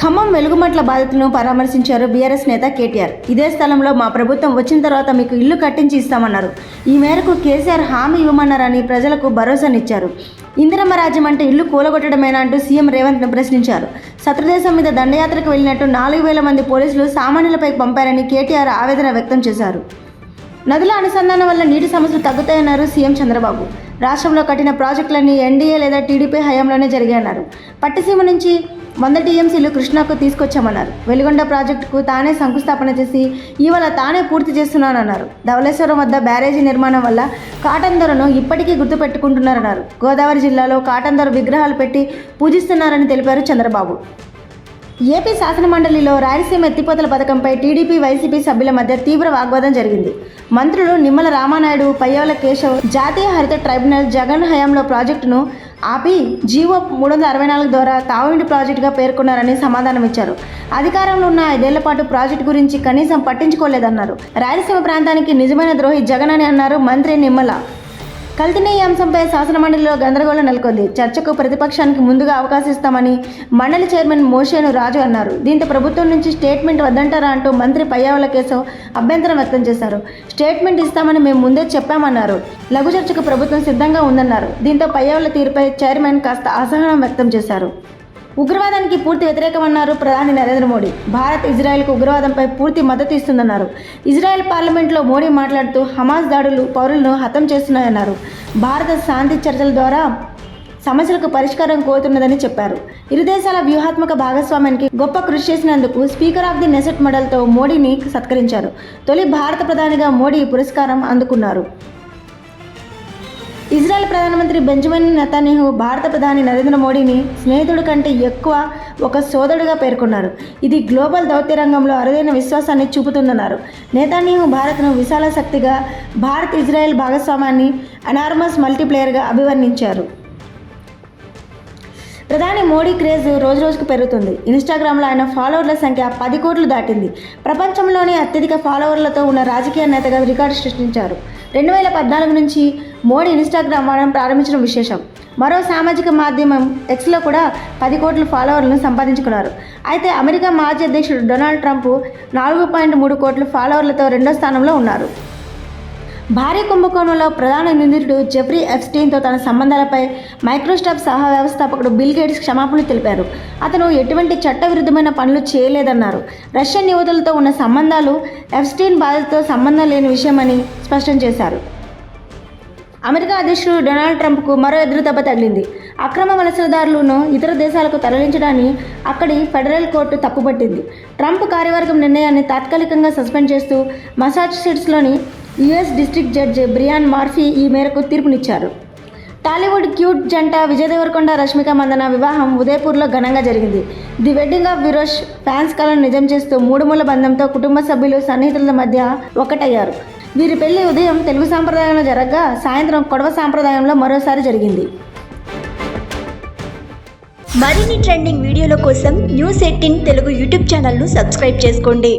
ఖమ్మం వెలుగుమట్ల బాధితులను పరామర్శించారు బీఆర్ఎస్ నేత కేటీఆర్. ఇదే స్థలంలో మా ప్రభుత్వం వచ్చిన తర్వాత మీకు ఇల్లు కట్టించి ఇస్తామన్నారు. ఈ మేరకు కేసీఆర్ హామీ ఇవ్వమన్నారని ప్రజలకు భరోసానిచ్చారు. ఇందిరమ్మ రాజ్యం అంటే ఇల్లు కూలగొట్టడమేనా అంటూ సీఎం రేవంత్ను ప్రశ్నించారు. శత్రుదేశం మీద దండయాత్రకు వెళ్ళినట్టు 4,000 మంది పోలీసులు సామాన్యులపై పంపారని కేటీఆర్ ఆవేదన వ్యక్తం చేశారు. నదుల అనుసంధానం వల్ల నీటి సమస్యలు తగ్గుతాయన్నారు సీఎం చంద్రబాబు. రాష్ట్రంలో కట్టిన ప్రాజెక్టులన్నీ ఎన్డీఏ లేదా టీడీపీ హయాంలోనే జరిగాయన్నారు. పట్టిసీమ నుంచి 100 టీఎంసీలు కృష్ణాకు తీసుకొచ్చామన్నారు. వెలుగొండ ప్రాజెక్టుకు తానే శంకుస్థాపన చేసి ఇవాళ తానే పూర్తి చేస్తున్నానన్నారు. ధవళేశ్వరం వద్ద బ్యారేజీ నిర్మాణం వల్ల కాటన్ దొరను ఇప్పటికీ గుర్తుపెట్టుకుంటున్నారన్నారు. గోదావరి జిల్లాలో కాటన్ దొర విగ్రహాలు పెట్టి పూజిస్తున్నారని తెలిపారు చంద్రబాబు. ఏపీ శాసనమండలిలో రాయలసీమ ఎత్తిపోతల పథకంపై టీడీపీ వైసీపీ సభ్యుల మధ్య తీవ్ర వాగ్వాదం జరిగింది. మంత్రులు నిమ్మల రామానాయుడు, పయ్యావుల కేశవ్ జాతీయ హరిత ట్రైబ్యునల్ జగన్ హయాంలో ప్రాజెక్టును ఆపి జీవో 364 ద్వారా తాగునీటి ప్రాజెక్టుగా పేర్కొన్నారని సమాధానమిచ్చారు. అధికారంలో ఉన్న 5 ఏళ్ల పాటు ప్రాజెక్టు గురించి కనీసం పట్టించుకోలేదన్నారు. రాయలసీమ ప్రాంతానికి నిజమైన ద్రోహి జగన్ అని అన్నారు మంత్రి నిమ్మల. కల్తీ అంశంపై శాసనమండలిలో గందరగోళం నెలకొంది. చర్చకు ప్రతిపక్షానికి ముందుగా అవకాశం ఇస్తామని మండలి చైర్మన్ మోషేను రాజు అన్నారు. దీంతో ప్రభుత్వం నుంచి స్టేట్మెంట్ వద్దంటారా అంటూ మంత్రి పయ్యావుల కేశవ్ అభ్యంతరం వ్యక్తం చేశారు. స్టేట్మెంట్ ఇస్తామని మేము ముందే చెప్పామన్నారు. లఘు చర్చకు ప్రభుత్వం సిద్ధంగా ఉందన్నారు. దీంతో పయ్యావుల తీరుపై చైర్మన్ కాస్త అసహనం వ్యక్తం చేశారు. ఉగ్రవాదానికి పూర్తి వ్యతిరేకమన్నారు ప్రధాని నరేంద్ర మోడీ. భారత్ ఇజ్రాయెల్కు ఉగ్రవాదంపై పూర్తి మద్దతు ఇస్తుందన్నారు. ఇజ్రాయెల్ పార్లమెంట్లో మోడీ మాట్లాడుతూ హమాస్ దాడులు పౌరులను హతం చేస్తున్నాయన్నారు. భారత శాంతి చర్చల ద్వారా సమస్యలకు పరిష్కారం కోరుతున్నదని చెప్పారు. ఇరు దేశాల వ్యూహాత్మక భాగస్వామ్యానికి గొప్ప కృషి చేసినందుకు స్పీకర్ ఆఫ్ ది నెసెట్ మెడల్తో మోడీని సత్కరించారు. తొలి భారత ప్రధానిగా మోడీ పురస్కారం అందుకున్నారు. ఇజ్రాయెల్ ప్రధానమంత్రి బెంజమిన్ నెతన్యాహు భారత ప్రధాని నరేంద్ర మోడీని స్నేహితుడి కంటే ఎక్కువ ఒక సోదరుడిగా పేర్కొన్నారు. ఇది గ్లోబల్ దౌత్య రంగంలో అరుదైన విశ్వాసాన్ని చూపుతుందన్నారు. నెతన్యాహు భారత్ను విశాల శక్తిగా, భారత్ ఇజ్రాయెల్ భాగస్వామ్యాన్ని ఎనార్మస్ మల్టీప్లేయర్గా అభివర్ణించారు. ప్రధాని మోడీ క్రేజ్ రోజురోజుకు పెరుగుతుంది. ఇన్స్టాగ్రామ్లో ఆయన ఫాలోవర్ల సంఖ్య 10 కోట్లు దాటింది. ప్రపంచంలోనే అత్యధిక ఫాలోవర్లతో ఉన్న రాజకీయ నేతగా రికార్డు సృష్టించారు. 2014 నుంచి మోడీ ఇన్స్టాగ్రామ్ వాడడం ప్రారంభించడం విశేషం. మరో సామాజిక మాధ్యమం ఎక్స్లో కూడా 10 కోట్ల ఫాలోవర్లను సంపాదించుకున్నారు. అయితే అమెరికా మాజీ అధ్యక్షుడు డొనాల్డ్ ట్రంప్ 4.3 కోట్ల ఫాలోవర్లతో రెండో స్థానంలో ఉన్నారు. భారీ కుంభకోణంలో ప్రధాన నిందితుడు జెఫ్రీ ఎప్స్టీన్తో తన సంబంధాలపై మైక్రోసాఫ్ట్ సహ వ్యవస్థాపకుడు బిల్ గేట్స్ క్షమాపణలు తెలిపారు. అతను ఎటువంటి చట్టవిరుద్ధమైన పనులు చేయలేదన్నారు. రష్యన్ యువతులతో ఉన్న సంబంధాలు ఎప్స్టీన్ బాధతో సంబంధం లేని విషయమని స్పష్టం చేశారు. అమెరికా అధ్యక్షుడు డొనాల్డ్ ట్రంప్కు మరో ఎదురుదెబ్బ తగిలింది. అక్రమ వలసదారులను ఇతర దేశాలకు తరలించడాన్ని అక్కడి ఫెడరల్ కోర్టు తప్పుపట్టింది. ట్రంప్ కార్యవర్గం నిర్ణయాన్ని తాత్కాలికంగా సస్పెండ్ చేస్తూ మసాచుసెట్స్లోని US district judge Brian Murphy ఈ మేరకు తీర్పునిచ్చారు. టాలీవుడ్ క్యూట్ జంట విజయ్ దేవరకొండ, రష్మిక మందన వివాహం ఉదయపూర్లో ఘనంగా జరిగింది. ది వెడ్డింగ్ ఆఫ్ విరోష్ ఫ్యాన్స్ కలను నిజం చేస్తూ 3 మూల బంధంతో కుటుంబ సభ్యులు, సన్నిహితుల మధ్య ఒకటయ్యారు. వీరి పెళ్లి ఉదయం తెలుగు సాంప్రదాయంలో జరగగా సాయంత్రం కొడవ సాంప్రదాయంలో మరోసారి జరిగింది. మరిన్ని ట్రెండింగ్ వీడియోల కోసం న్యూస్ 18 తెలుగు యూట్యూబ్ ఛానల్ను సబ్స్క్రైబ్ చేసుకోండి.